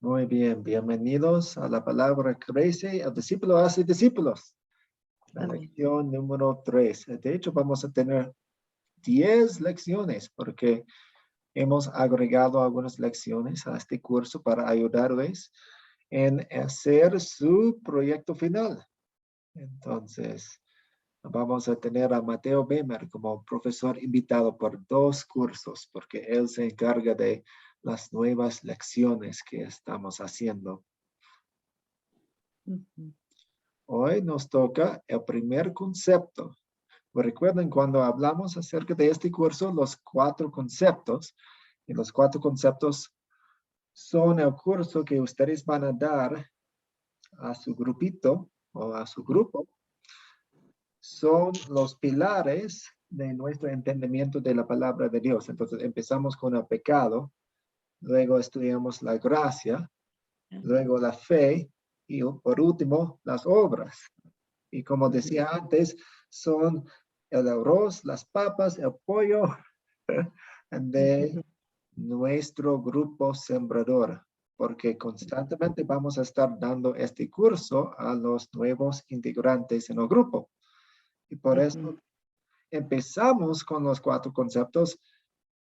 Muy bien, bienvenidos a la palabra crece, el discípulo hace discípulos. La Amén. lección número 3. De hecho, vamos a tener 10 lecciones porque hemos agregado algunas lecciones a este curso para ayudarles en hacer su proyecto final. Entonces, vamos a tener a Mateo Bemer como profesor invitado por 2 cursos porque él se encarga de las nuevas lecciones que estamos haciendo. Hoy nos toca el primer concepto. Recuerden cuando hablamos acerca de este curso, los 4 conceptos, y los 4 conceptos son el curso que ustedes van a dar a su grupito o a su grupo. Son los pilares de nuestro entendimiento de la palabra de Dios. Entonces empezamos con el pecado, luego estudiamos la gracia, luego la fe y por último las obras. Y como decía antes, son el arroz, las papas, el pollo de nuestro grupo sembrador, porque constantemente vamos a estar dando este curso a los nuevos integrantes en el grupo. Y por eso empezamos con los 4 conceptos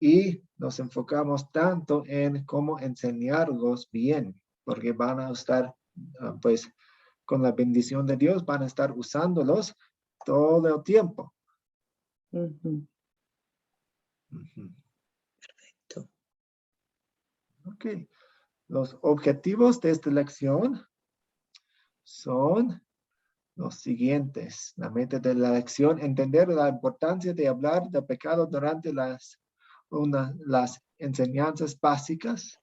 y nos enfocamos tanto en cómo enseñarlos bien, porque van a estar, pues, con la bendición de Dios, van a estar usándolos todo el tiempo. Perfecto. Ok. Los objetivos de esta lección son los siguientes. La meta de la lección, entender la importancia de hablar del pecado durante las enseñanzas básicas,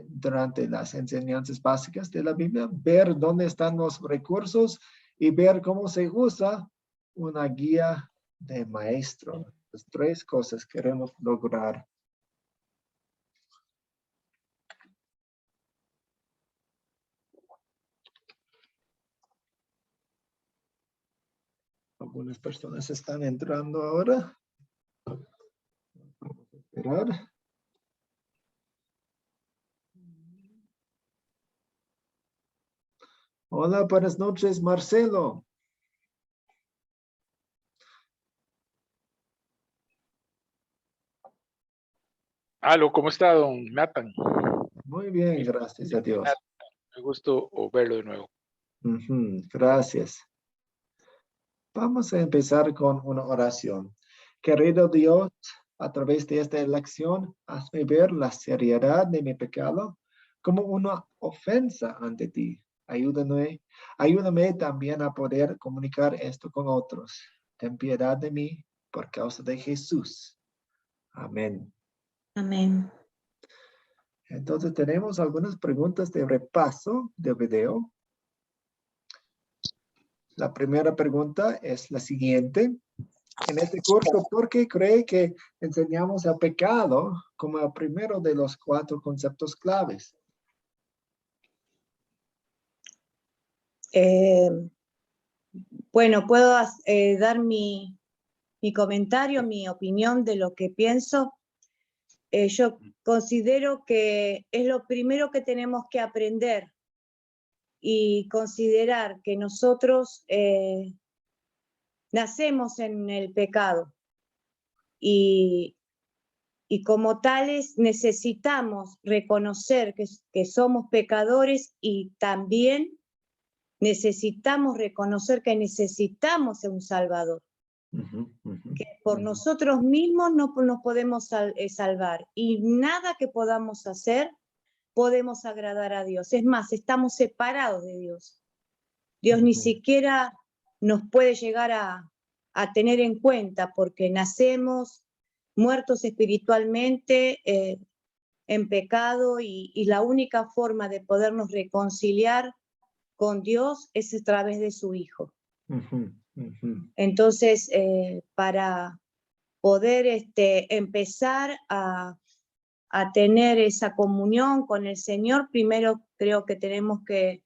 durante las enseñanzas básicas de la Biblia, ver dónde están los recursos y ver cómo se usa una guía de maestro. Las 3 cosas queremos lograr. Algunas personas están entrando ahora. Vamos a esperar. Hola, buenas noches, Marcelo. Aló, ¿cómo está, don Nathan? Muy bien, gracias a Dios. Me gustó verlo de nuevo. Gracias. Vamos a empezar con una oración. Querido Dios, a través de esta lección, hazme ver la seriedad de mi pecado como una ofensa ante ti. Ayúdame también a poder comunicar esto con otros. Ten piedad de mí por causa de Jesús. Amén. Amén. Entonces tenemos algunas preguntas de repaso de video. La primera pregunta es la siguiente. En este curso, ¿por qué cree que enseñamos el pecado como el primero de los 4 conceptos claves? Bueno, puedo dar mi comentario, mi opinión de lo que pienso. Yo considero que es lo primero que tenemos que aprender y considerar que nosotros nacemos en el pecado y como tales necesitamos reconocer que somos pecadores y también necesitamos reconocer que necesitamos un Salvador. Que por nosotros mismos no nos podemos salvar y nada que podamos hacer podemos agradar a Dios. Es más, estamos separados de Dios. Dios ni siquiera nos puede llegar a tener en cuenta porque nacemos muertos espiritualmente en pecado y la única forma de podernos reconciliar con Dios es a través de su Hijo. Entonces, para poder empezar a tener esa comunión con el Señor, primero creo que tenemos que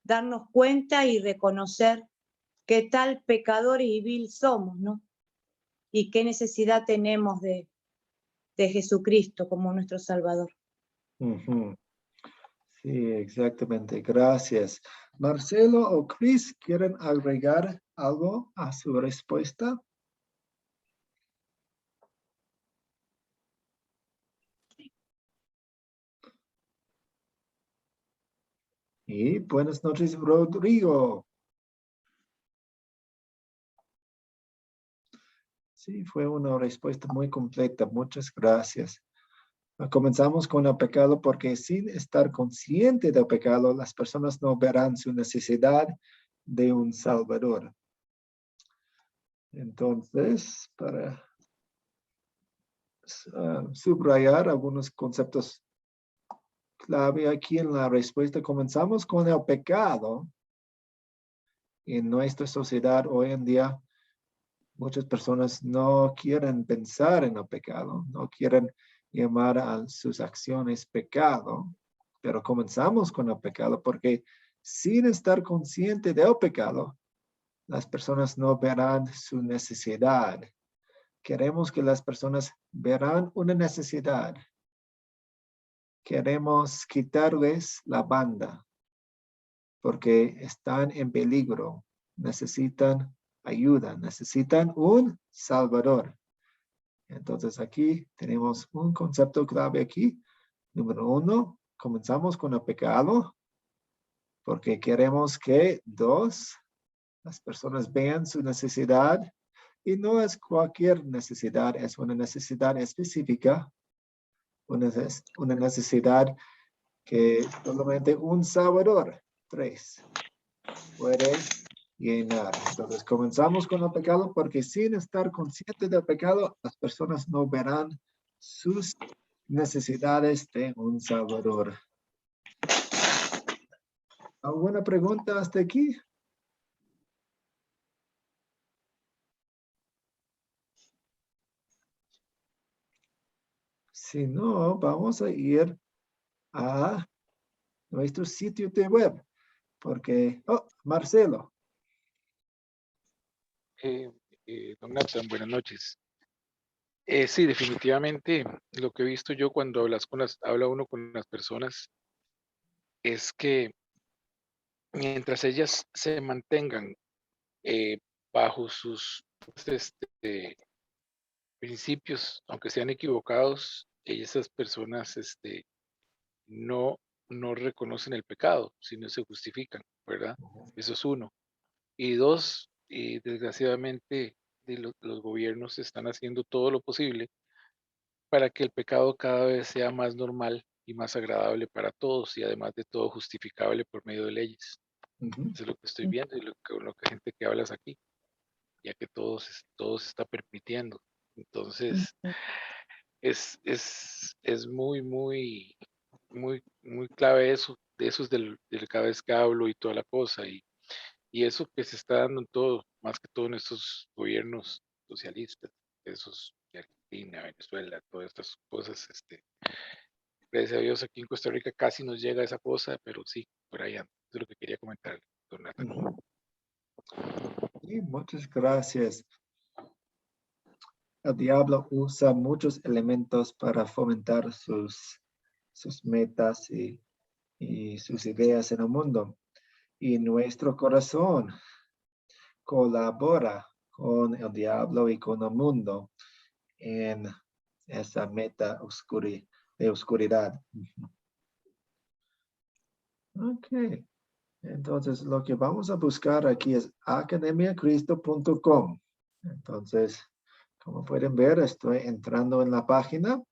darnos cuenta y reconocer qué tal pecadores y vil somos, ¿no? Y qué necesidad tenemos de Jesucristo como nuestro Salvador. Sí, exactamente. Gracias. Marcelo o Chris, ¿quieren agregar algo a su respuesta? Y buenas noches, Rodrigo. Sí, fue una respuesta muy completa. Muchas gracias. Comenzamos con el pecado porque sin estar consciente del pecado, las personas no verán su necesidad de un Salvador. Entonces, para subrayar algunos conceptos clave aquí en la respuesta, comenzamos con el pecado. En nuestra sociedad hoy en día, muchas personas no quieren pensar en el pecado, no quieren llamar a sus acciones pecado, pero comenzamos con el pecado porque sin estar consciente del pecado, las personas no verán su necesidad. Queremos que las personas verán una necesidad. Queremos quitarles la banda porque están en peligro, necesitan ayuda, necesitan un Salvador. Entonces aquí tenemos un concepto clave aquí. Número 1, comenzamos con el pecado porque queremos que 2, las personas vean su necesidad y no es cualquier necesidad, es una necesidad específica, una necesidad que solamente un Salvador, 3, puede llenar. Entonces comenzamos con el pecado porque sin estar consciente del pecado, las personas no verán sus necesidades de un Salvador. ¿Alguna pregunta hasta aquí? Si no, vamos a ir a nuestro sitio de web. Porque, Marcelo. Don Nathan, buenas noches. Sí, definitivamente lo que he visto yo cuando habla uno con las personas es que mientras ellas se mantengan bajo sus principios, aunque sean equivocados, esas personas no, no reconocen el pecado, sino se justifican, ¿verdad? Eso es uno. Y dos, desgraciadamente los gobiernos están haciendo todo lo posible para que el pecado cada vez sea más normal y más agradable para todos y además de todo justificable por medio de leyes. Eso es lo que estoy viendo y lo que gente que hablas aquí, ya que todo se está permitiendo. Entonces, es muy clave eso, de esos del cada vez que hablo y toda la cosa, y eso que se está dando en todo, más que todo en estos gobiernos socialistas, esos de Argentina, Venezuela, todas estas cosas, gracias a Dios aquí en Costa Rica casi nos llega esa cosa, pero sí, por ahí anda. Eso es lo que quería comentar, don Nathan. Sí, muchas gracias. El diablo usa muchos elementos para fomentar sus metas y sus ideas en el mundo. Y nuestro corazón colabora con el diablo y con el mundo en esa meta de oscuridad. Ok. Entonces, lo que vamos a buscar aquí es academiacristo.com. Entonces, como pueden ver, estoy entrando en la página.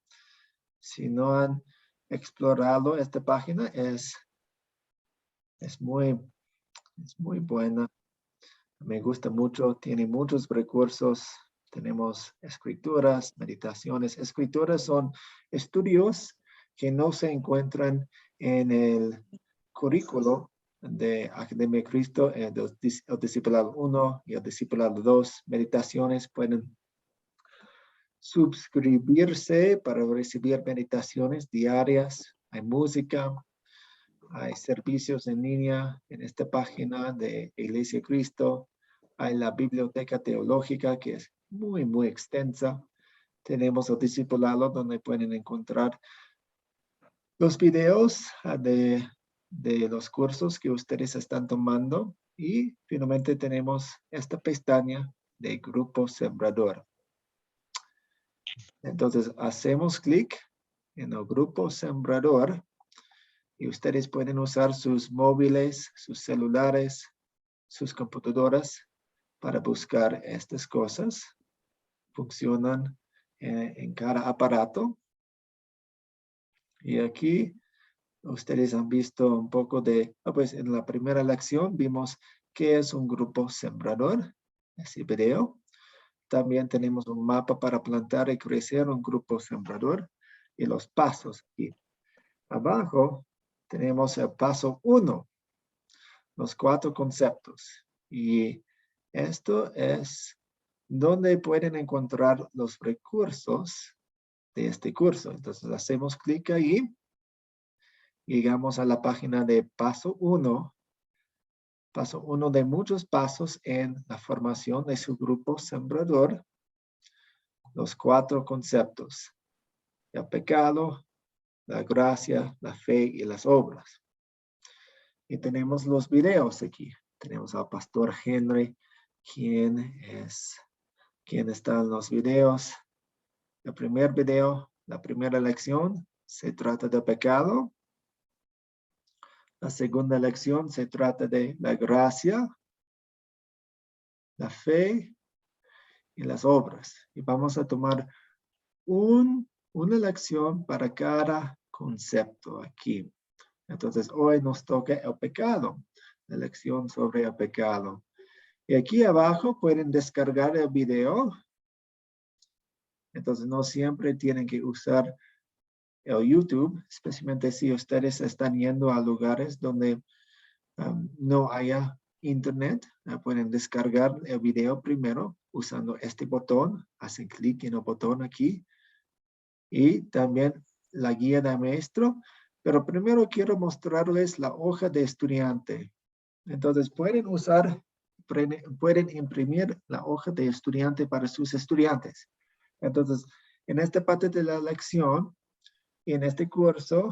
Si no han explorado esta página, es muy buena. Me gusta mucho, tiene muchos recursos. Tenemos escrituras, meditaciones. Escrituras son estudios que no se encuentran en el currículo de Academia Cristo, el Discipulado 1 y el Discipulado 2. Meditaciones pueden suscribirse para recibir meditaciones diarias. Hay música, hay servicios en línea en esta página de Iglesia Cristo. Hay la biblioteca teológica que es muy extensa. Tenemos el discipulado donde pueden encontrar los videos de de los cursos que ustedes están tomando. Y finalmente tenemos esta pestaña de Grupo Sembrador. Entonces hacemos clic en el Grupo Sembrador y ustedes pueden usar sus móviles, sus celulares, sus computadoras para buscar estas cosas. Funcionan en cada aparato. Y aquí ustedes han visto un poco de, pues en la primera lección vimos qué es un grupo sembrador, ese video. También tenemos un mapa para plantar y crecer un grupo sembrador y los pasos aquí. Abajo tenemos el paso 1, los 4 conceptos. Y esto es donde pueden encontrar los recursos de este curso. Entonces hacemos clic ahí. Llegamos a la página de paso 1. Paso 1 de muchos pasos en la formación de su grupo sembrador. Los 4 conceptos. El pecado, la gracia, la fe y las obras. Y tenemos los videos aquí. Tenemos al pastor Henry, quien está en los videos. El primer video, la primera lección, se trata de pecado. La segunda lección se trata de la gracia, la fe y las obras. Y vamos a tomar una lección para cada concepto aquí. Entonces, hoy nos toca el pecado, la lección sobre el pecado. Y aquí abajo pueden descargar el video. Entonces, no siempre tienen que usar el YouTube, especialmente si ustedes están yendo a lugares donde no haya internet. Pueden descargar el video primero usando este botón. Hacen clic en el botón aquí. Y también la guía de maestro. Pero primero quiero mostrarles la hoja de estudiante. Entonces pueden imprimir la hoja de estudiante para sus estudiantes. Entonces, en esta parte de la lección, en este curso,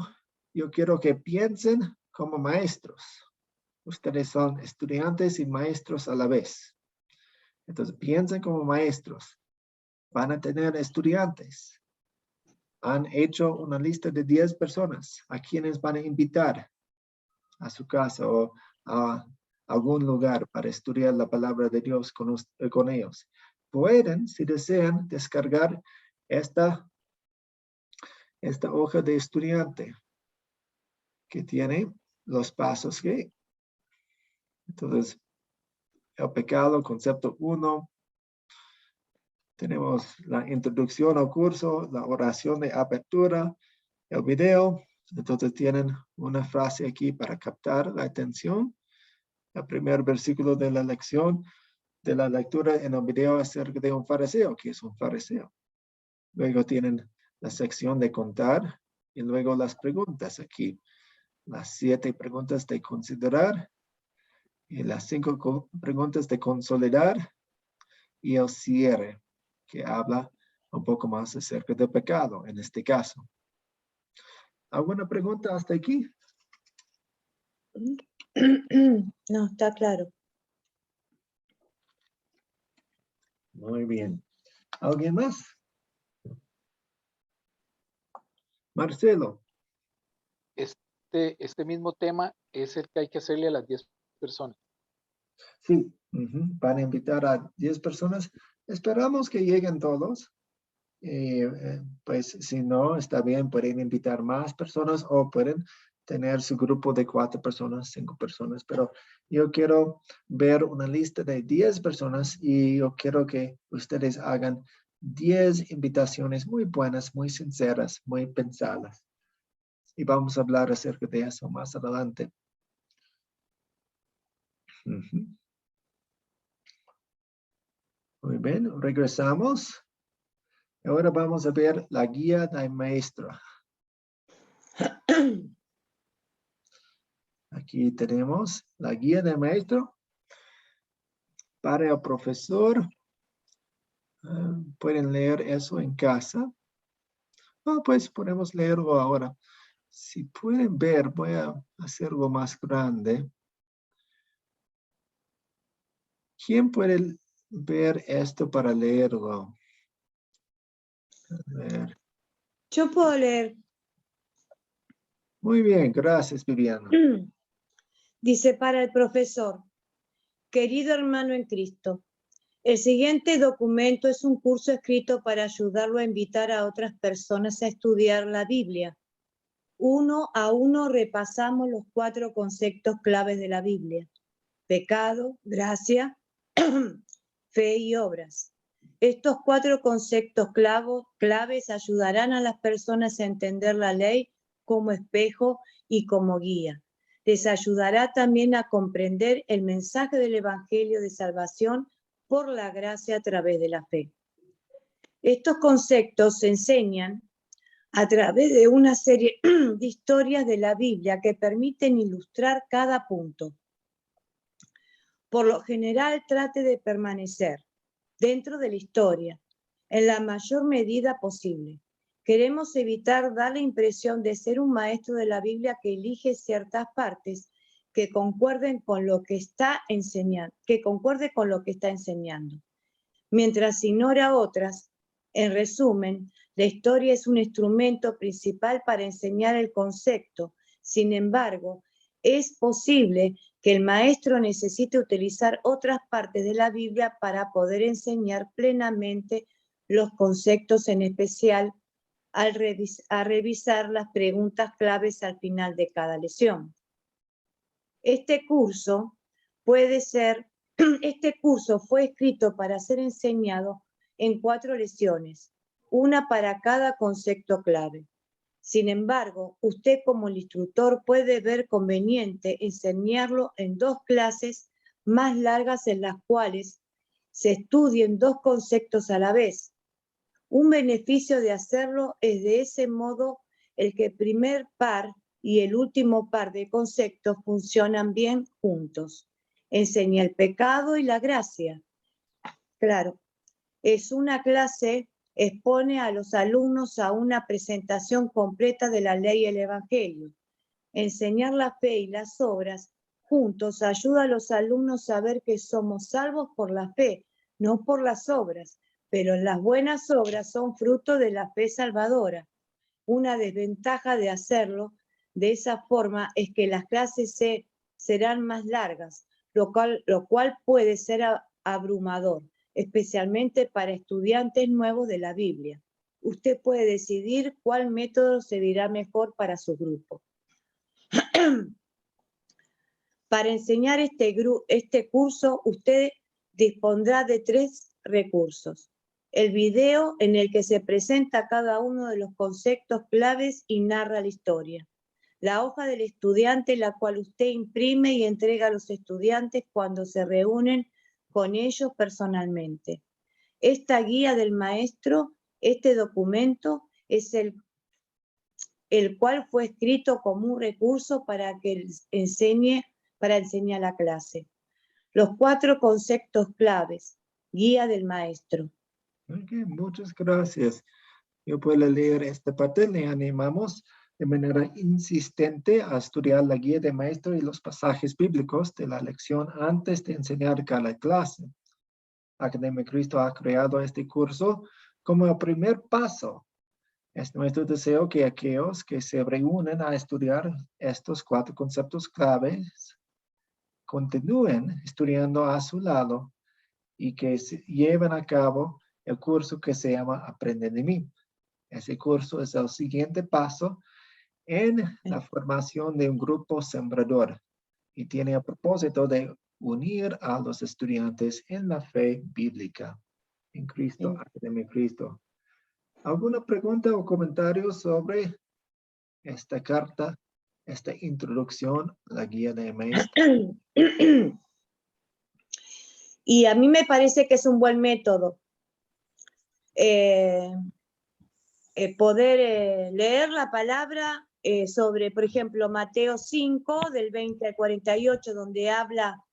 yo quiero que piensen como maestros. Ustedes son estudiantes y maestros a la vez. Entonces, piensen como maestros. Van a tener estudiantes. Han hecho una lista de 10 personas a quienes van a invitar a su casa o a algún lugar para estudiar la palabra de Dios con ellos. Pueden, si desean, descargar esta hoja de estudiante que tiene los pasos que. Entonces, el pecado, concepto 1. Tenemos la introducción al curso, la oración de apertura, el video. Entonces tienen una frase aquí para captar la atención. El primer versículo de la lección, de la lectura en el video acerca de un fariseo. ¿Qué es un fariseo? Luego tienen la sección de contar y luego las preguntas aquí. Las 7 preguntas de considerar y las 5 preguntas de consolidar y el cierre, que habla un poco más acerca del pecado en este caso. ¿Alguna pregunta hasta aquí? No, está claro. Muy bien. ¿Alguien más? Marcelo. Este mismo tema es el que hay que hacerle a las 10 personas. Sí, van a invitar a 10 personas. Esperamos que lleguen todos. Pues si no, está bien, pueden invitar más personas o pueden tener su grupo de 4 personas, 5 personas. Pero yo quiero ver una lista de 10 personas y yo quiero que ustedes hagan 10 invitaciones muy buenas, muy sinceras, muy pensadas. Y vamos a hablar acerca de eso más adelante. Muy bien, regresamos. Ahora vamos a ver la guía del maestro. Aquí tenemos la guía del maestro para el profesor. Pueden leer eso en casa. Pues podemos leerlo ahora. Si pueden ver, voy a hacerlo más grande. ¿Quién puede ver esto para leerlo? A ver. Yo puedo leer. Muy bien, gracias, Viviana. Dice para el profesor, querido hermano en Cristo, el siguiente documento es un curso escrito para ayudarlo a invitar a otras personas a estudiar la Biblia. Uno a uno repasamos los 4 conceptos claves de la Biblia: pecado, gracia, fe y obras. Estos 4 conceptos claves ayudarán a las personas a entender la ley como espejo y como guía. Les ayudará también a comprender el mensaje del Evangelio de salvación por la gracia a través de la fe. Estos conceptos se enseñan a través de una serie de historias de la Biblia que permiten ilustrar cada punto. Por lo general, trate de permanecer dentro de la historia en la mayor medida posible. Queremos evitar dar la impresión de ser un maestro de la Biblia que elige ciertas partes que concuerden con lo que está enseñando, mientras ignora otras. En resumen, la historia es un instrumento principal para enseñar el concepto. Sin embargo, es posible que el maestro necesite utilizar otras partes de la Biblia para poder enseñar plenamente los conceptos, en especial a revisar las preguntas claves al final de cada lección. Este curso fue escrito para ser enseñado en 4 lecciones, una para cada concepto clave. Sin embargo, usted como el instructor puede ver conveniente enseñarlo en 2 clases más largas en las cuales se estudien 2 conceptos a la vez. Un beneficio de hacerlo es de ese modo el que el primer par y el último par de conceptos funcionan bien juntos. Enseña el pecado y la gracia. Claro, es una clase, expone a los alumnos a una presentación completa de la ley y el evangelio. Enseñar la fe y las obras juntos ayuda a los alumnos a ver que somos salvos por la fe, no por las obras, pero las buenas obras son fruto de la fe salvadora. Una desventaja de hacerlo de esa forma es que las clases serán más largas, lo cual puede ser abrumador, especialmente para estudiantes nuevos de la Biblia. Usted puede decidir cuál método servirá mejor para su grupo. Para enseñar este curso, usted dispondrá de 3 recursos. El video en el que se presenta cada uno de los conceptos claves y narra la historia. La hoja del estudiante, la cual usted imprime y entrega a los estudiantes cuando se reúnen con ellos personalmente. Esta guía del maestro, este documento, es el cual fue escrito como un recurso para enseñar la clase. Los 4 conceptos claves, guía del maestro. Okay, muchas gracias. Yo puedo leer esta parte. Le animamos de manera insistente a estudiar la guía de maestro y los pasajes bíblicos de la lección antes de enseñar cada clase. Academia Cristo ha creado este curso como el primer paso. Es nuestro deseo que aquellos que se reúnen a estudiar estos 4 conceptos claves continúen estudiando a su lado y que lleven a cabo el curso que se llama Aprende de mí. Ese curso es el siguiente paso en la formación de un grupo sembrador y tiene el propósito de unir a los estudiantes en la fe bíblica en Cristo, Academia Cristo. ¿Alguna pregunta o comentario sobre esta carta, esta introducción a la guía de maestro? Y a mí me parece que es un buen método poder leer la palabra sobre, por ejemplo, Mateo 5, del 20 al 48, donde habla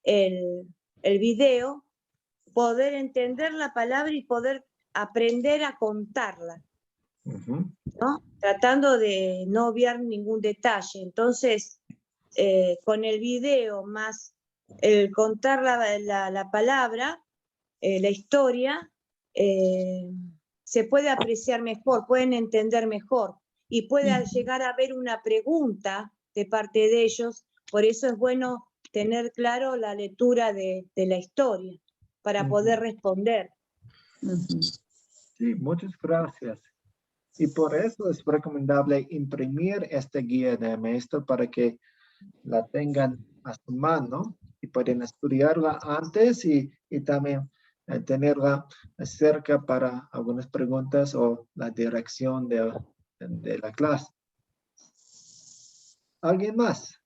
el video, poder entender la palabra y poder aprender a contarla. ¿no? Tratando de no obviar ningún detalle. Entonces, con el video más el contar la palabra, la historia, se puede apreciar mejor, pueden entender mejor y puede llegar a haber una pregunta de parte de ellos. Por eso es bueno tener claro la lectura de la historia para poder responder. Sí, muchas gracias. Y por eso es recomendable imprimir esta guía de maestro para que la tengan a su mano y pueden estudiarla antes y también tenerla cerca para algunas preguntas o la dirección de la clase. ¿Alguien más?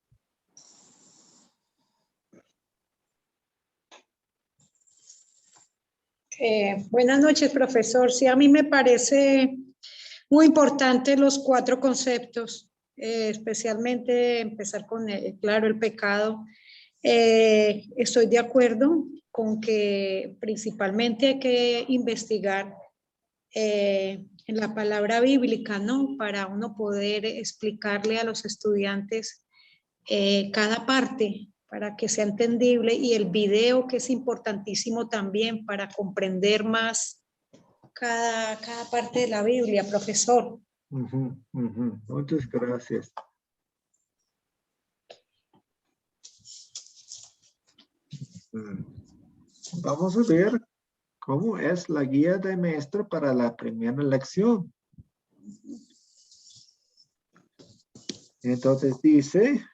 Buenas noches, profesor. Sí, a mí me parece muy importante los 4 conceptos, especialmente empezar con, claro, el pecado. Estoy de acuerdo con que principalmente hay que investigar en la palabra bíblica, ¿no? Para uno poder explicarle a los estudiantes cada parte, para que sea entendible, y el video, que es importantísimo también para comprender más cada parte de la Biblia, profesor. Muchas gracias. Vamos a ver cómo es la guía de maestro para la primera lección. Entonces dice,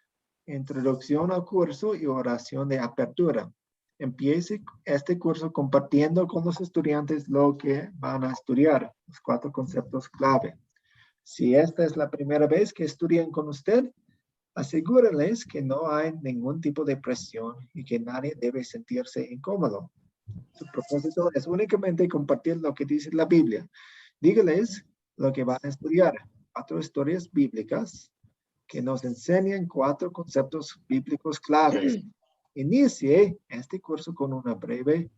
introducción al curso y oración de apertura. Empiece este curso compartiendo con los estudiantes lo que van a estudiar, los 4 conceptos clave. Si esta es la primera vez que estudian con usted, asegúrenles que no hay ningún tipo de presión y que nadie debe sentirse incómodo. Su propósito es únicamente compartir lo que dice la Biblia. Dígales lo que van a estudiar. 4 historias bíblicas que nos enseñan 4 conceptos bíblicos claves. Inicie este curso con una breve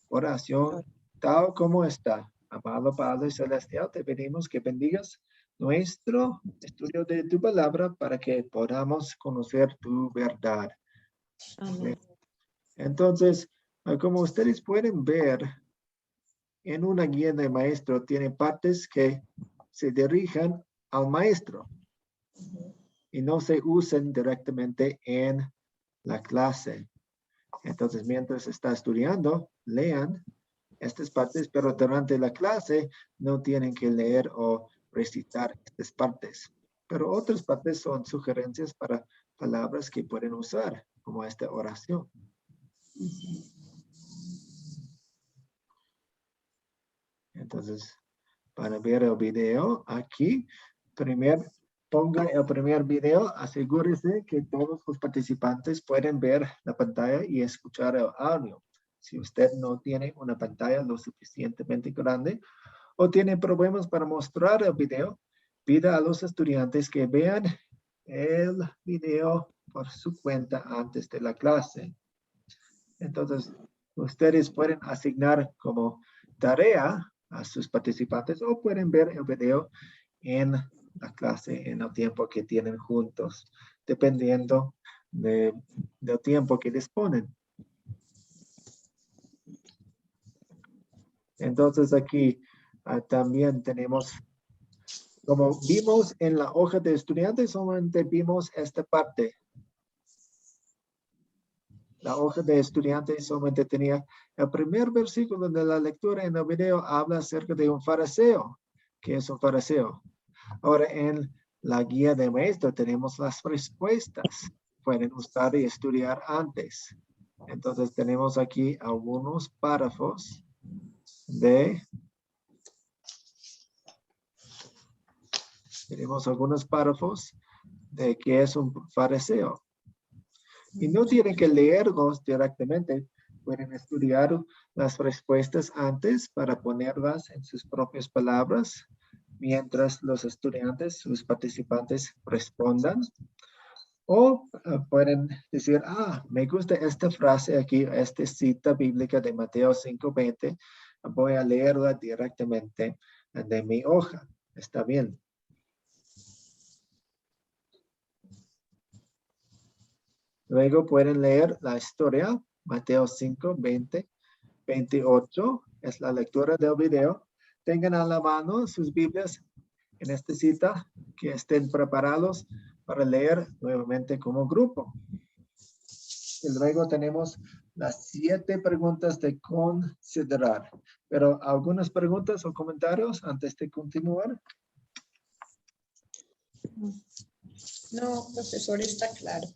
oración, tal como está. Amado Padre Celestial, te pedimos que bendigas nuestro estudio de tu palabra para que podamos conocer tu verdad. Amén. Entonces, como ustedes pueden ver, en una guía de maestro tiene partes que se dirigen al maestro y no se usan directamente en la clase. Entonces, mientras está estudiando, lean estas partes, pero durante la clase no tienen que leer o recitar estas partes. Pero otras partes son sugerencias para palabras que pueden usar, como esta oración. Entonces, para ver el video aquí, ponga el primer video, asegúrese que todos los participantes pueden ver la pantalla y escuchar el audio. Si usted no tiene una pantalla lo suficientemente grande o tiene problemas para mostrar el video, pida a los estudiantes que vean el video por su cuenta antes de la clase. Entonces, ustedes pueden asignar como tarea a sus participantes o pueden ver el video en la clase en el tiempo que tienen juntos, dependiendo del tiempo que disponen. Entonces aquí también tenemos, como vimos en la hoja de estudiantes, solamente vimos esta parte. La hoja de estudiantes solamente tenía el primer versículo de la lectura. En el video habla acerca de un fariseo. ¿Qué es un fariseo? Ahora en la guía de maestro tenemos las respuestas. Pueden usar y estudiar antes. Entonces tenemos aquí algunos párrafos de qué es un fariseo. Y no tienen que leerlos directamente. Pueden estudiar las respuestas antes para ponerlas en sus propias palabras mientras los estudiantes, sus participantes respondan. O pueden decir, me gusta esta frase aquí, esta cita bíblica de Mateo 5:20. Voy a leerla directamente de mi hoja. Está bien. Luego pueden leer la historia, Mateo 5, 20, 28. Es la lectura del video. Tengan a la mano sus Biblias en esta cita, que estén preparados para leer nuevamente como grupo. Y luego tenemos las 7 preguntas de considerar. Pero algunas preguntas o comentarios antes de continuar. No, profesor, está claro.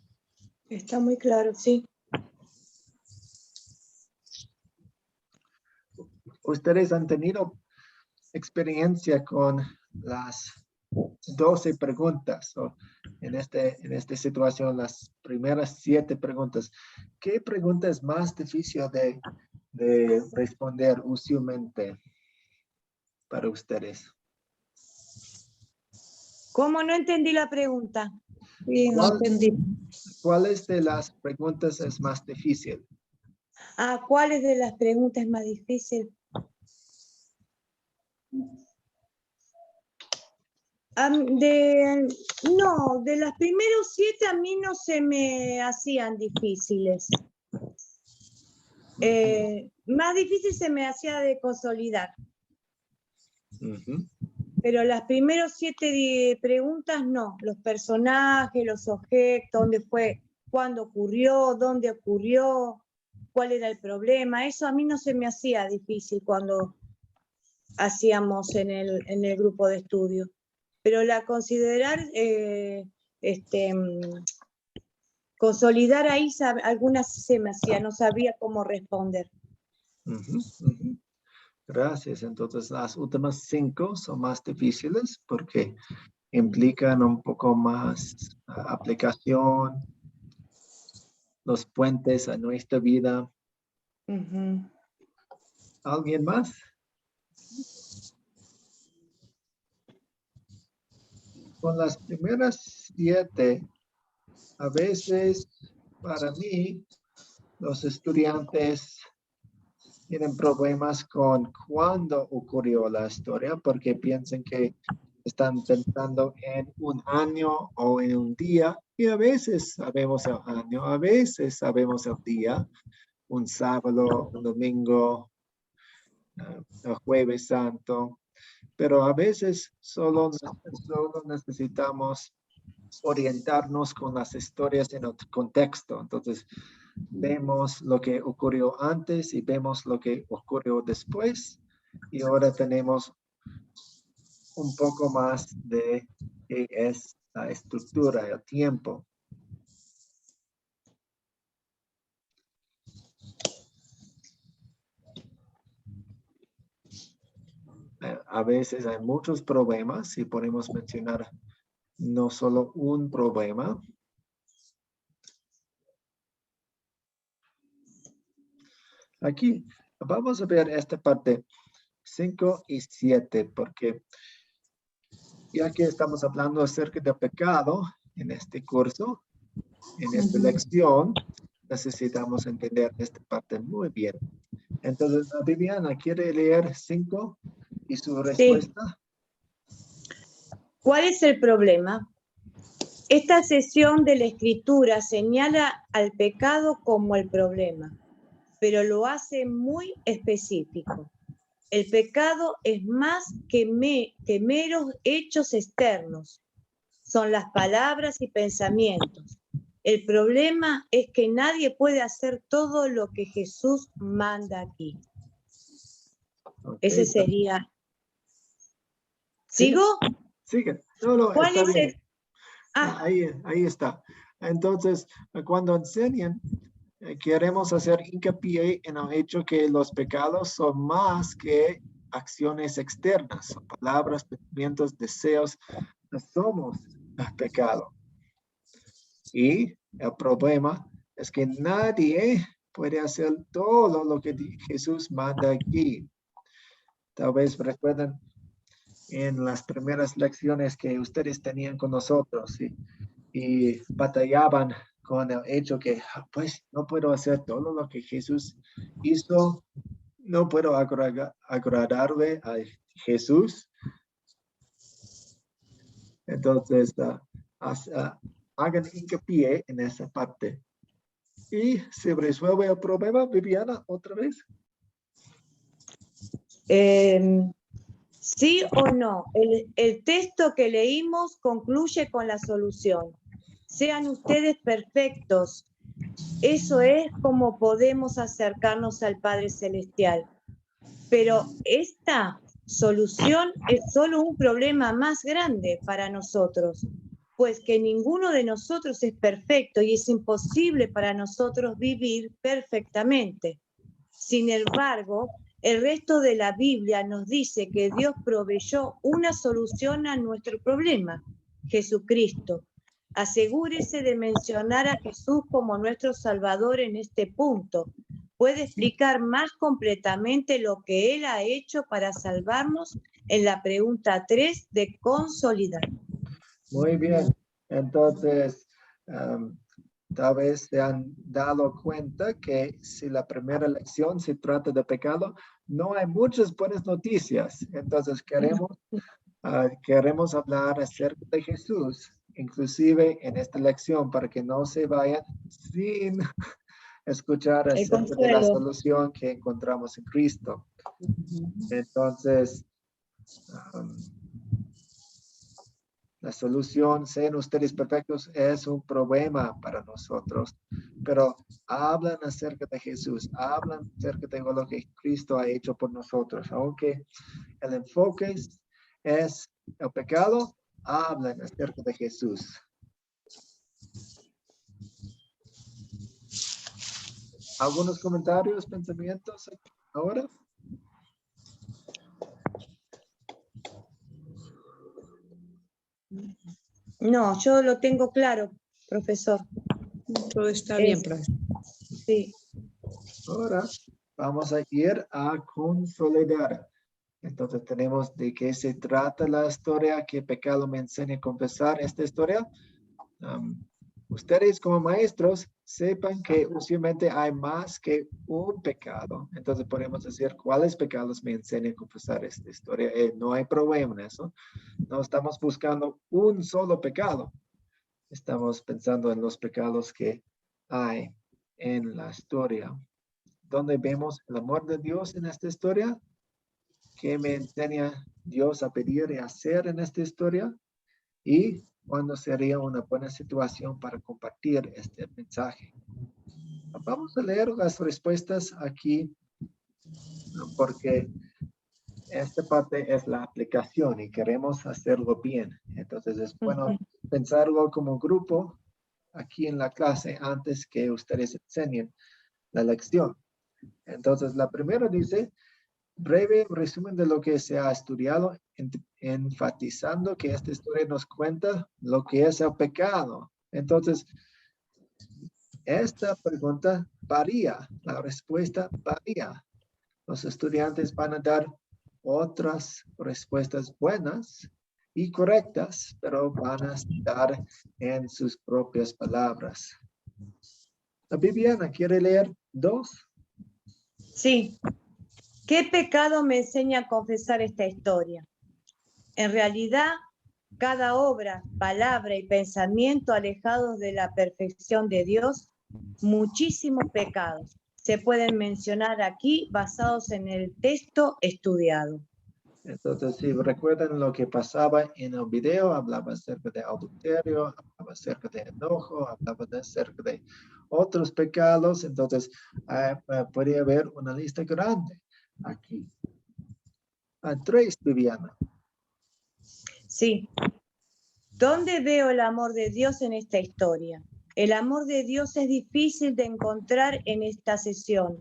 Está muy claro, sí. ¿Ustedes han tenido experiencia con las 12 preguntas? O en esta situación, las primeras 7 preguntas. ¿Qué pregunta es más difícil de responder usualmente para ustedes? ¿Cómo? No entendí la pregunta. Sí, no ¿Cuál- entendí. ¿Cuáles de las preguntas es más difícil? ¿Cuáles de las preguntas es más difícil? No, de las primeros 7 a mí no se me hacían difíciles. Más difícil se me hacía de consolidar. Ujú. Pero las primeros 7 preguntas no. Los personajes, los objetos, dónde fue, cuándo ocurrió, dónde ocurrió, cuál era el problema. Eso a mí no se me hacía difícil cuando hacíamos en el grupo de estudio. Pero la considerar, consolidar ahí, algunas se me hacía, no sabía cómo responder. Ujú, ujú. Gracias. Entonces, las últimas 5 son más difíciles porque implican un poco más aplicación, los puentes a nuestra vida. Ujú. ¿Alguien más? Con las primeras 7, a veces para mí, los estudiantes tienen problemas con cuándo ocurrió la historia porque piensan que están pensando en un año o en un día y a veces sabemos el año, a veces sabemos el día, un sábado, un domingo, el jueves santo, pero a veces solo necesitamos orientarnos con las historias en otro contexto. Entonces, vemos lo que ocurrió antes y vemos lo que ocurrió después. Y ahora tenemos un poco más de qué es la estructura, el tiempo. A veces hay muchos problemas y podemos mencionar no solo un problema. Aquí vamos a ver esta parte 5 y 7 porque ya que estamos hablando acerca del pecado en este curso, en esta lección, necesitamos entender esta parte muy bien. Entonces, Viviana, ¿quiere leer 5 y su respuesta? ¿Cuál es el problema? Esta sesión de la escritura señala al pecado como el problema, pero lo hace muy específico. El pecado es más que meros hechos externos. Son las palabras y pensamientos. El problema es que nadie puede hacer todo lo que Jesús manda aquí. Okay. Ese sería. ¿Sigue? ¿Sigo? Sigue. No, ¿Cuál está es bien. el? Ahí está. Entonces, cuando enseñan, queremos hacer hincapié en el hecho que los pecados son más que acciones externas, son palabras, pensamientos, deseos. No somos el pecado. Y el problema es que nadie puede hacer todo lo que Jesús manda aquí. Tal vez recuerdan en las primeras lecciones que ustedes tenían con nosotros y batallaban con el hecho que pues no puedo hacer todo lo que Jesús hizo, no puedo agradarle a Jesús. Entonces, hagan hincapié en esa parte. Y se resuelve el problema, Viviana, otra vez. Sí o no, el texto que leímos concluye con la solución. Sean ustedes perfectos. Eso es como podemos acercarnos al Padre Celestial. Pero esta solución es solo un problema más grande para nosotros, pues que ninguno de nosotros es perfecto y es imposible para nosotros vivir perfectamente. Sin embargo, el resto de la Biblia nos dice que Dios proveyó una solución a nuestro problema, Jesucristo. Asegúrese de mencionar a Jesús como nuestro Salvador en este punto. Puede explicar más completamente lo que Él ha hecho para salvarnos en la pregunta 3 de consolidar. Muy bien. Entonces, tal vez se han dado cuenta que si la primera lección se trata de pecado, no hay muchas buenas noticias. Entonces queremos hablar acerca de Jesús, inclusive en esta lección, para que no se vayan sin escuchar acerca de la solución que encontramos en Cristo. Entonces, la solución, sean ustedes perfectos, es un problema para nosotros, pero hablan acerca de Jesús, hablan acerca de lo que Cristo ha hecho por nosotros. Aunque el enfoque es el pecado, hablan acerca de Jesús. ¿Algunos comentarios, pensamientos ahora? No, yo lo tengo claro, profesor. Todo está bien, profesor. Sí. Ahora vamos a ir a consolidar. Entonces tenemos de qué se trata la historia, qué pecado me enseña a confesar esta historia. Ustedes como maestros sepan que usualmente hay más que un pecado. Entonces podemos decir cuáles pecados me enseñan a confesar esta historia. No hay problema en eso. No estamos buscando un solo pecado. Estamos pensando en los pecados que hay en la historia. ¿Dónde vemos el amor de Dios en esta historia? ¿Qué me enseña Dios a pedir y hacer en esta historia? ¿Y cuándo sería una buena situación para compartir este mensaje? Vamos a leer las respuestas aquí porque esta parte es la aplicación y queremos hacerlo bien. Entonces es bueno pensarlo como grupo aquí en la clase antes que ustedes enseñen la lección. Entonces la primera dice, breve resumen de lo que se ha estudiado, enfatizando que esta historia nos cuenta lo que es el pecado. Entonces, esta pregunta varía, la respuesta varía. Los estudiantes van a dar otras respuestas buenas y correctas, pero van a estar en sus propias palabras. Viviana, ¿quiere leer 2? Sí. ¿Qué pecado me enseña a confesar esta historia? En realidad, cada obra, palabra y pensamiento alejados de la perfección de Dios, muchísimos pecados se pueden mencionar aquí basados en el texto estudiado. Entonces, si recuerdan lo que pasaba en el video, hablaba acerca de adulterio, hablaba acerca de enojo, hablaba acerca de otros pecados. Entonces, podría haber una lista grande aquí. 3, Viviana. Sí. ¿Dónde veo el amor de Dios en esta historia? El amor de Dios es difícil de encontrar en esta sesión.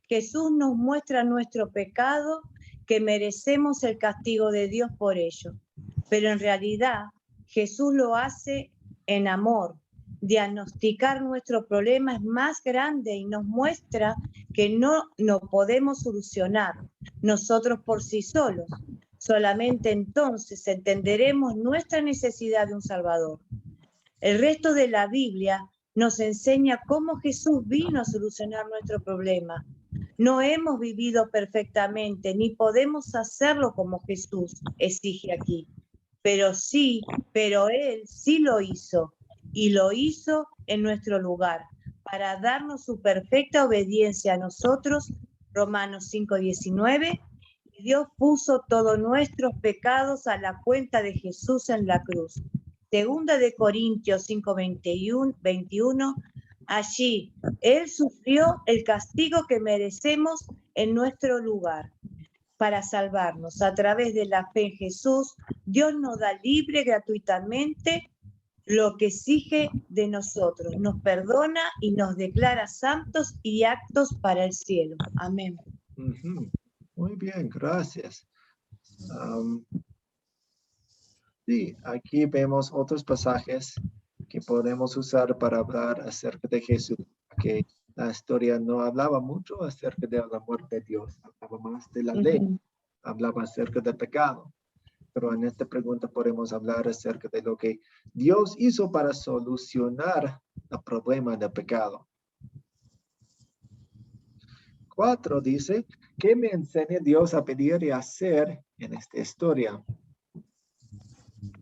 Jesús nos muestra nuestro pecado, que merecemos el castigo de Dios por ello. Pero en realidad, Jesús lo hace en amor. Diagnosticar nuestro problema es más grande y nos muestra que no podemos solucionar nosotros por sí solos. Solamente entonces entenderemos nuestra necesidad de un Salvador. El resto de la Biblia nos enseña cómo Jesús vino a solucionar nuestro problema. No hemos vivido perfectamente, ni podemos hacerlo como Jesús exige aquí. Pero Él sí lo hizo, y lo hizo en nuestro lugar, para darnos su perfecta obediencia a nosotros, Romanos 5:19, y Dios puso todos nuestros pecados a la cuenta de Jesús en la cruz. Segunda de Corintios 5:21, allí Él sufrió el castigo que merecemos en nuestro lugar. Para salvarnos a través de la fe en Jesús, Dios nos da libre gratuitamente lo que exige de nosotros, nos perdona y nos declara santos y aptos para el cielo. Amén. Muy bien, gracias. Sí, aquí vemos otros pasajes que podemos usar para hablar acerca de Jesús, que la historia no hablaba mucho acerca de la muerte de Dios, hablaba más de la ley, hablaba acerca del pecado. Pero en esta pregunta podemos hablar acerca de lo que Dios hizo para solucionar el problema del pecado. 4 dice, ¿qué me enseña Dios a pedir y hacer en esta historia?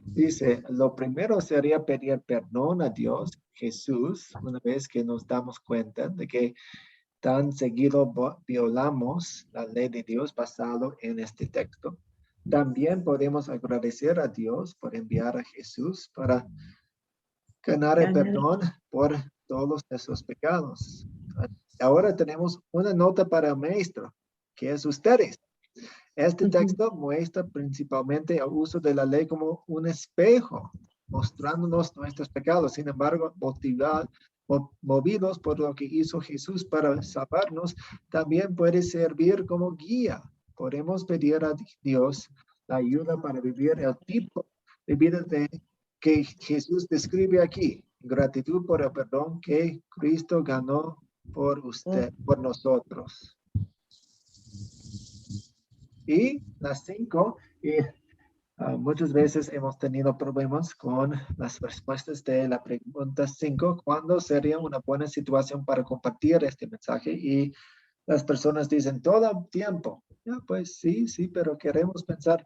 Dice, lo primero sería pedir perdón a Dios, Jesús, una vez que nos damos cuenta de que tan seguido violamos la ley de Dios basado en este texto. También podemos agradecer a Dios por enviar a Jesús para ganar el perdón por todos esos pecados. Ahora tenemos una nota para el maestro, que es ustedes. Este texto muestra principalmente el uso de la ley como un espejo, mostrándonos nuestros pecados. Sin embargo, movidos por lo que hizo Jesús para salvarnos, también puede servir como guía. Podemos pedir a Dios la ayuda para vivir el tipo de vida que Jesús describe aquí. Gratitud por el perdón que Cristo ganó por nosotros. Y las 5, muchas veces hemos tenido problemas con las respuestas de la pregunta 5, ¿cuándo sería una buena situación para compartir este mensaje? Y las personas dicen, todo el tiempo. Ya, pues sí, pero queremos pensar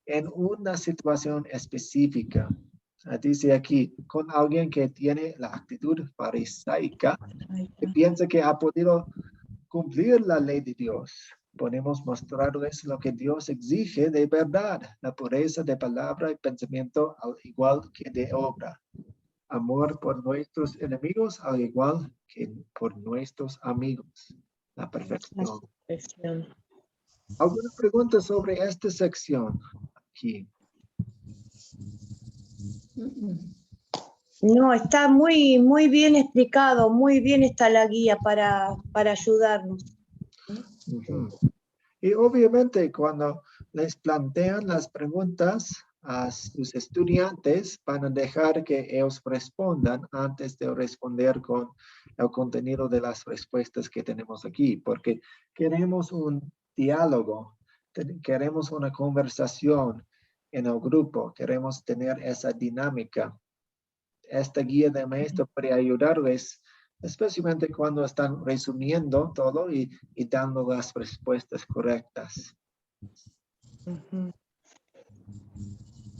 en una situación específica. Dice aquí, con alguien que tiene la actitud farisaica, que piensa que ha podido cumplir la ley de Dios. Podemos mostrarles lo que Dios exige de verdad, la pureza de palabra y pensamiento al igual que de obra. Amor por nuestros enemigos al igual que por nuestros amigos. La perfección. ¿Alguna pregunta sobre esta sección aquí? No, está muy bien explicado, muy bien está la guía para ayudarnos. Y obviamente cuando les plantean las preguntas a sus estudiantes, van a dejar que ellos respondan antes de responder con el contenido de las respuestas que tenemos aquí, porque queremos un diálogo, queremos una conversación en el grupo, queremos tener esa dinámica. Esta guía de maestro puede ayudarles, especialmente cuando están resumiendo todo y dando las respuestas correctas.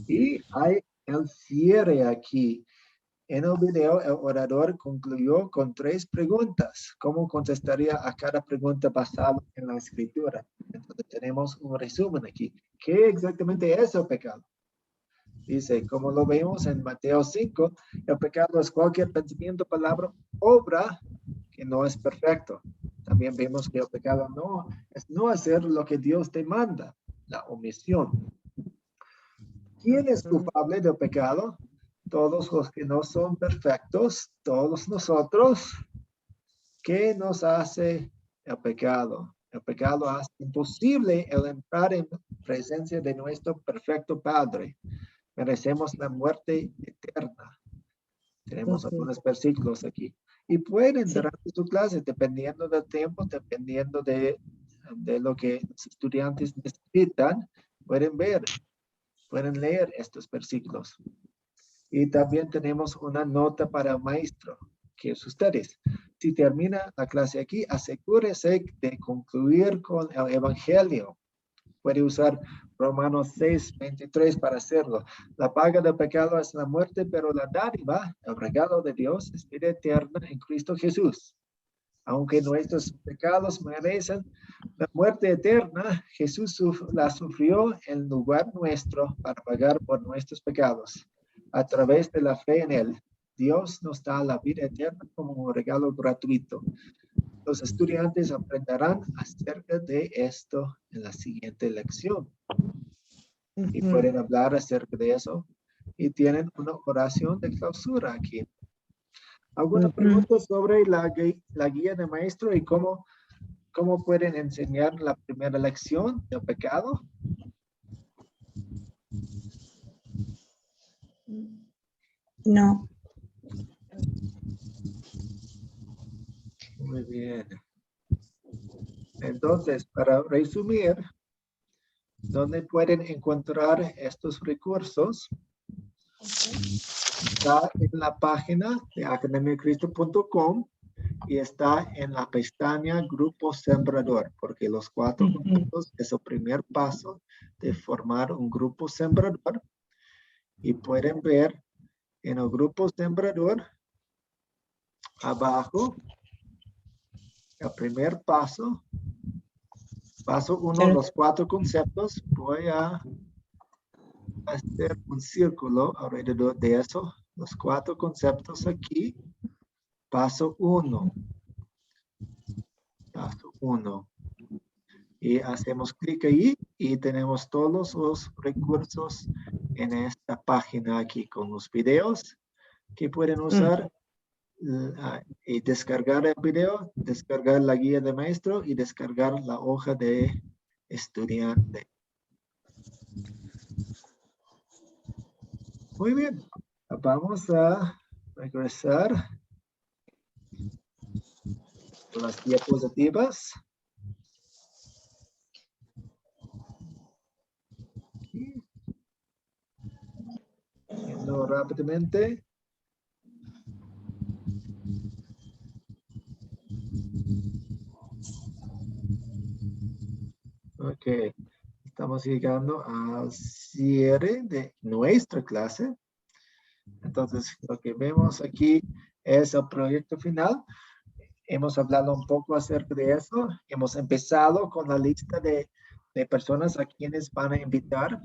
Y hay el cierre aquí. En el video, el orador concluyó con 3 preguntas. ¿Cómo contestaría a cada pregunta basado en la escritura? Entonces tenemos un resumen aquí. ¿Qué exactamente es el pecado? Dice, como lo vemos en Mateo 5, el pecado es cualquier pensamiento, palabra, obra que no es perfecto. También vemos que el pecado no es no hacer lo que Dios te manda, la omisión. ¿Quién es culpable del pecado? Todos los que no son perfectos, todos nosotros. ¿Qué nos hace el pecado? El pecado hace imposible el entrar en presencia de nuestro perfecto Padre. Merecemos la muerte eterna. Tenemos algunos versículos aquí. Y pueden, durante su clase, dependiendo del tiempo, dependiendo de lo que los estudiantes necesitan, pueden leer estos versículos. Y también tenemos una nota para el maestro, que es ustedes. Si termina la clase aquí, asegúrese de concluir con el Evangelio. puede usar Romanos 6:23 para hacerlo. La paga del pecado es la muerte, pero la dádiva, el regalo de Dios, es vida eterna en Cristo Jesús. Aunque nuestros pecados merecen la muerte eterna, Jesús la sufrió en lugar nuestro para pagar por nuestros pecados. A través de la fe en Él, Dios nos da la vida eterna como un regalo gratuito. Los estudiantes aprenderán acerca de esto en la siguiente lección. Y pueden hablar acerca de eso. Y tienen una oración de clausura aquí. ¿Alguna pregunta sobre la guía de maestro y cómo pueden enseñar la primera lección del pecado? No. Muy bien. Entonces, para resumir, ¿dónde pueden encontrar estos recursos? Está en la página de academiacristo.com y está en la pestaña Grupo Sembrador, porque los 4 puntos es el primer paso de formar un grupo sembrador. Y pueden ver en el grupo sembrador, abajo, el primer paso, paso 1, los 4 conceptos. Voy a hacer un círculo alrededor de eso, los 4 conceptos aquí. Paso 1. Paso 1. Y hacemos clic ahí y tenemos todos los recursos en esta página aquí con los videos que pueden usar y descargar el video, descargar la guía de maestro y descargar la hoja de estudiante. Muy bien, vamos a regresar a las diapositivas. Yendo rápidamente. Ok, estamos llegando al cierre de nuestra clase. Entonces, lo que vemos aquí es el proyecto final. Hemos hablado un poco acerca de eso. Hemos empezado con la lista de personas a quienes van a invitar.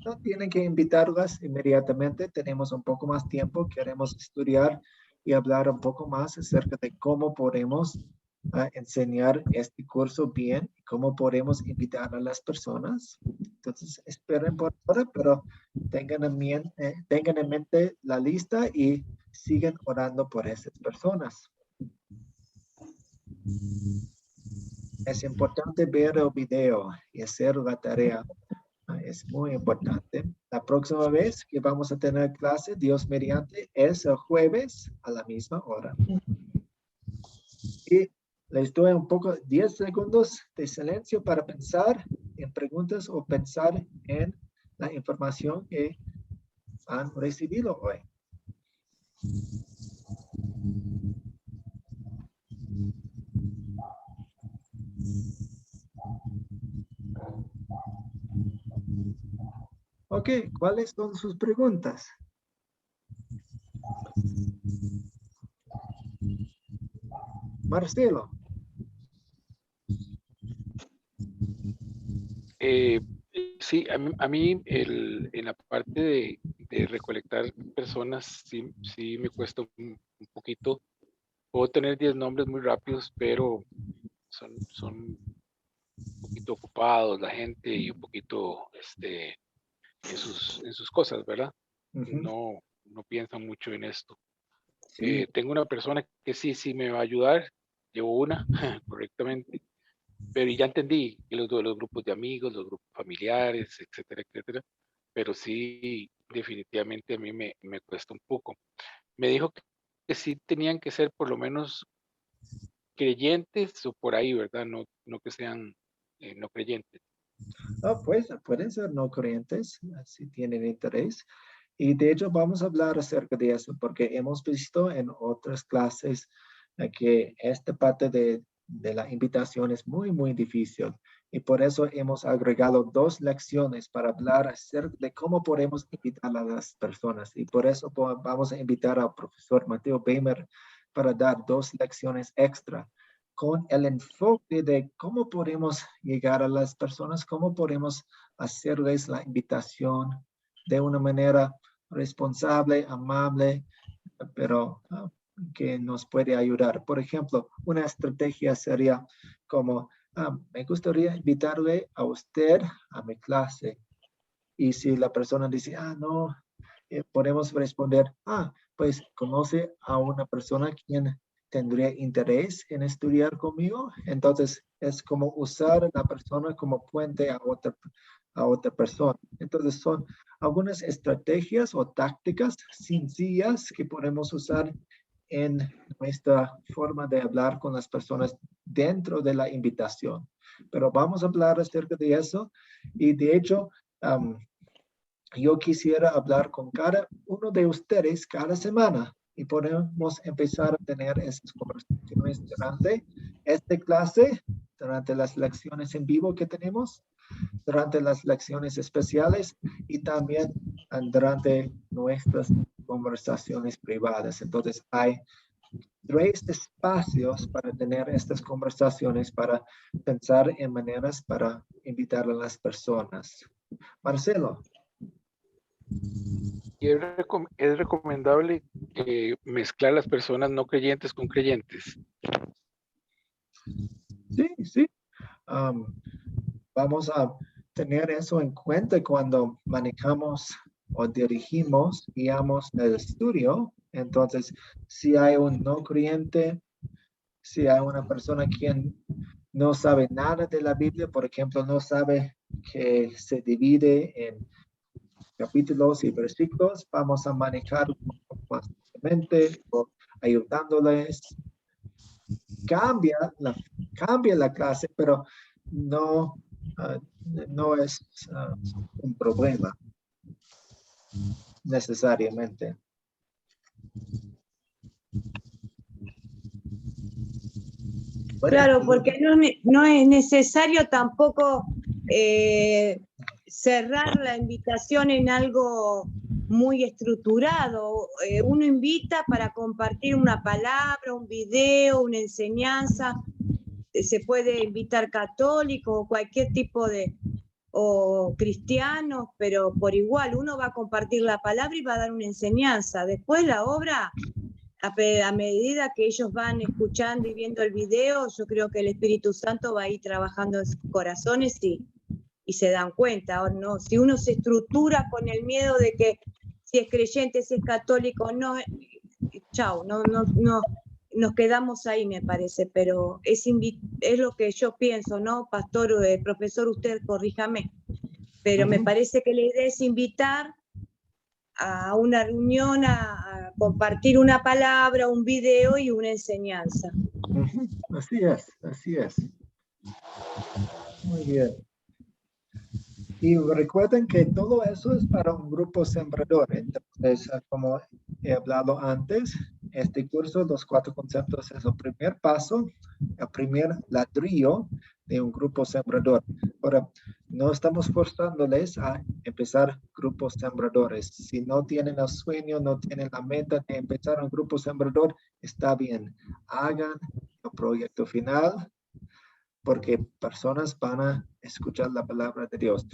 No tienen que invitarlas inmediatamente. Tenemos un poco más tiempo. Queremos estudiar y hablar un poco más acerca de cómo podemos enseñar este curso bien, cómo podemos invitar a las personas. Entonces, esperen por ahora, pero tengan en mente la lista y sigan orando por esas personas. Es importante ver el video y hacer la tarea. Es muy importante. La próxima vez que vamos a tener clase, Dios mediante, es el jueves a la misma hora. Y les doy un poco, 10 segundos de silencio para pensar en preguntas o pensar en la información que han recibido hoy. Ok, ¿cuáles son sus preguntas? Marcelo. Sí, a mí en la parte de recolectar personas, sí me cuesta un poquito. Puedo tener 10 nombres muy rápidos, pero son un poquito ocupados la gente y un poquito en sus cosas, ¿verdad? No piensan mucho en esto. Sí. Tengo una persona que sí me va a ayudar. Llevo una correctamente. Pero ya entendí que los grupos de amigos, los grupos familiares, etcétera, etcétera. Pero sí, definitivamente a mí me cuesta un poco. Me dijo que sí tenían que ser por lo menos creyentes o por ahí, ¿verdad? No que sean no creyentes. No, pues pueden ser no creyentes si tienen interés. Y de hecho vamos a hablar acerca de eso porque hemos visto en otras clases que esta parte de la invitación es muy, muy difícil. Y por eso hemos agregado 2 lecciones para hablar acerca de cómo podemos invitar a las personas. Y por eso vamos a invitar al profesor Mateo Beymer para dar 2 lecciones extra con el enfoque de cómo podemos llegar a las personas, cómo podemos hacerles la invitación de una manera responsable, amable, pero que nos puede ayudar. Por ejemplo, una estrategia sería como, me gustaría invitarle a usted a mi clase. Y si la persona dice, no, podemos responder, pues conoce a una persona quien tendría interés en estudiar conmigo. Entonces es como usar a la persona como puente a otra persona. Entonces son algunas estrategias o tácticas sencillas que podemos usar en nuestra forma de hablar con las personas dentro de la invitación. Pero vamos a hablar acerca de eso. Y de hecho, yo quisiera hablar con cada uno de ustedes cada semana y podemos empezar a tener esas conversaciones durante esta clase, durante las lecciones en vivo que tenemos, durante las lecciones especiales y también durante nuestras conversaciones privadas. Entonces hay 3 espacios para tener estas conversaciones, para pensar en maneras para invitar a las personas. Marcelo. Y es recomendable mezclar las personas no creyentes con creyentes. Sí. Vamos a tener eso en cuenta cuando manejamos o dirigimos, guiamos el estudio. Entonces, si hay un no creyente, si hay una persona quien no sabe nada de la Biblia, por ejemplo, no sabe que se divide en capítulos y versículos, vamos a manejar más lentamente o ayudándoles. Cambia la clase, pero no es un problema necesariamente. Claro, porque no es necesario tampoco cerrar la invitación en algo muy estructurado. Uno invita para compartir una palabra, un video, una enseñanza. Se puede invitar católicos o cualquier tipo o cristianos, pero por igual uno va a compartir la palabra y va a dar una enseñanza. Después la obra, a medida que ellos van escuchando y viendo el video, yo creo que el Espíritu Santo va a ir trabajando en sus corazones y se dan cuenta, ¿no? Si uno se estructura con el miedo de que si es creyente, si es católico, no, chao, no, nos quedamos ahí, me parece, pero es lo que yo pienso, ¿no? Pastor, profesor, usted corríjame, pero me parece que la idea es invitar a una reunión, a compartir una palabra, un video y una enseñanza. Así es. Muy bien. Y recuerden que todo eso es para un grupo sembrador. Entonces, como he hablado antes, este curso, los 4 conceptos, es el primer paso, el primer ladrillo de un grupo sembrador. Ahora, no estamos forzándoles a empezar grupos sembradores. Si no tienen el sueño, no tienen la meta de empezar un grupo sembrador, está bien. Hagan el proyecto final, porque personas van a escuchar la palabra de Dios.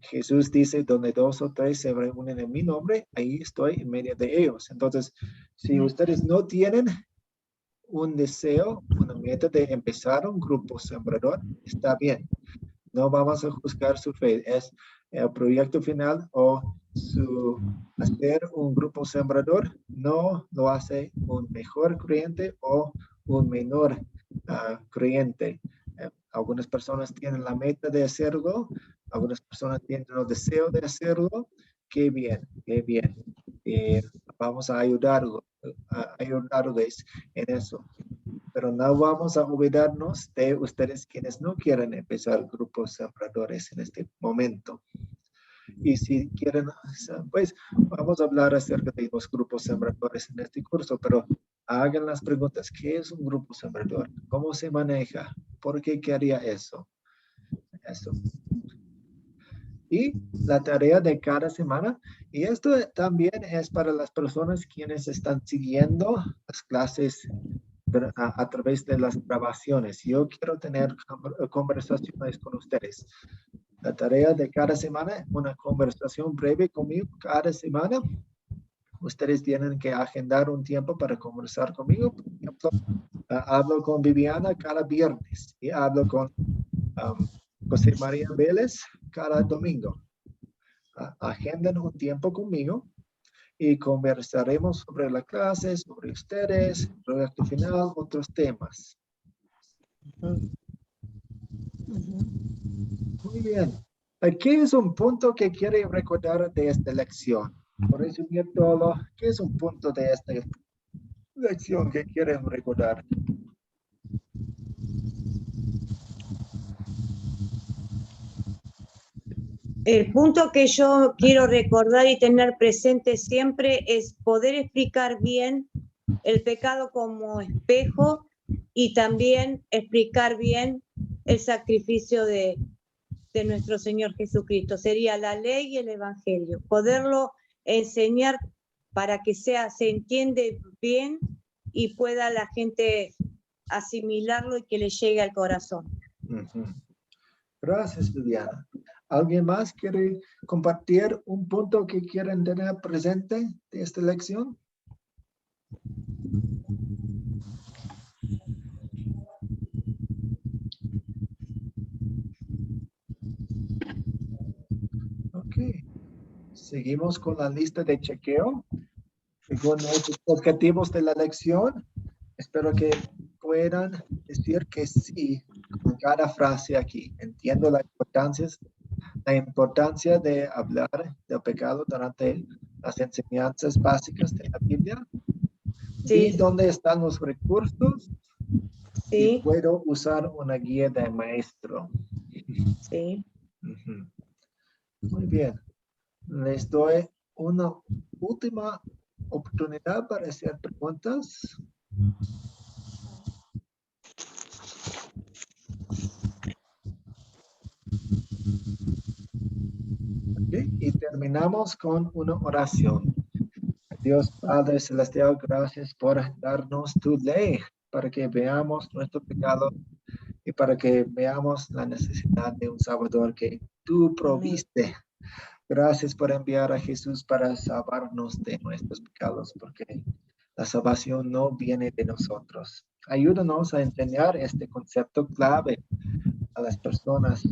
Jesús dice, donde 2 o 3 se reúnen en mi nombre, ahí estoy en medio de ellos. Entonces, si ustedes no tienen un deseo, una meta de empezar un grupo sembrador, está bien. No vamos a juzgar su fe. Es el proyecto final o hacer un grupo sembrador no lo hace un mejor creyente o un menor creyente. Algunas personas tienen la meta de hacerlo, algunas personas tienen el deseo de hacerlo. Qué bien. Vamos a ayudarles en eso. Pero no vamos a olvidarnos de ustedes quienes no quieren empezar grupos sembradores en este momento. Y si quieren, pues vamos a hablar acerca de los grupos sembradores en este curso, pero hagan las preguntas. ¿Qué es un grupo sembrador? ¿Cómo se maneja? ¿Por qué quería eso? Eso. Y la tarea de cada semana. Y esto también es para las personas quienes están siguiendo las clases a través de las grabaciones. Yo quiero tener conversaciones con ustedes. La tarea de cada semana, una conversación breve conmigo cada semana. Ustedes tienen que agendar un tiempo para conversar conmigo. Por ejemplo, hablo con Viviana cada viernes y hablo con José María Vélez cada domingo. Agenden un tiempo conmigo y conversaremos sobre la clase, sobre ustedes, proyecto final, otros temas. Muy bien. ¿Qué es un punto que quiere recordar de esta lección? Por resumir todo, ¿qué es un punto de esta lección que quieren recordar? El punto que yo quiero recordar y tener presente siempre es poder explicar bien el pecado como espejo y también explicar bien el sacrificio de nuestro Señor Jesucristo. Sería la ley y el evangelio. Poderlo enseñar para que se entiende bien y pueda la gente asimilarlo y que le llegue al corazón. Gracias, Viviana. ¿Alguien más quiere compartir un punto que quieren tener presente de esta lección? Ok. Seguimos con la lista de chequeo. Según nuestros objetivos de la lección, espero que puedan decir que sí con cada frase aquí. Entiendo la importancia de hablar del pecado durante las enseñanzas básicas de la Biblia. Sí. ¿Y dónde están los recursos? Sí. Y puedo usar una guía de maestro. Sí. Muy bien. Les doy una última oportunidad para hacer preguntas. Okay. Y terminamos con una oración. Dios Padre Celestial, gracias por darnos tu ley para que veamos nuestro pecado y para que veamos la necesidad de un Salvador que tú proviste. Gracias por enviar a Jesús para salvarnos de nuestros pecados, porque la salvación no viene de nosotros. Ayúdanos a enseñar este concepto clave a las personas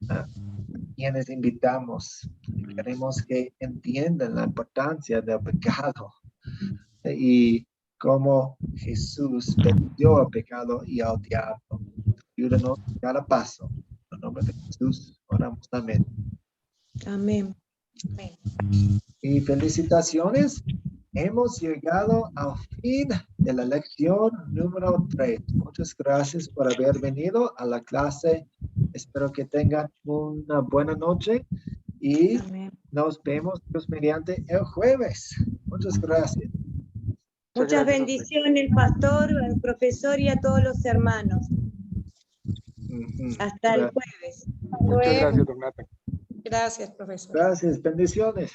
a quienes invitamos. Queremos que entiendan la importancia del pecado y cómo Jesús venció al pecado y al diablo. Ayúdanos a cada paso. En el nombre de Jesús, oramos. Amén. Amén. Y felicitaciones. Hemos llegado al fin de la lección número 3. Muchas gracias por haber venido a la clase. Espero que tengan una buena noche y Amén. nos vemos Dios mediante el jueves. Muchas gracias. Muchas bendiciones, pastor, al profesor y a todos los hermanos. Hasta el jueves. Muchas gracias, don Nathan. Gracias, profesor. Gracias. Bendiciones.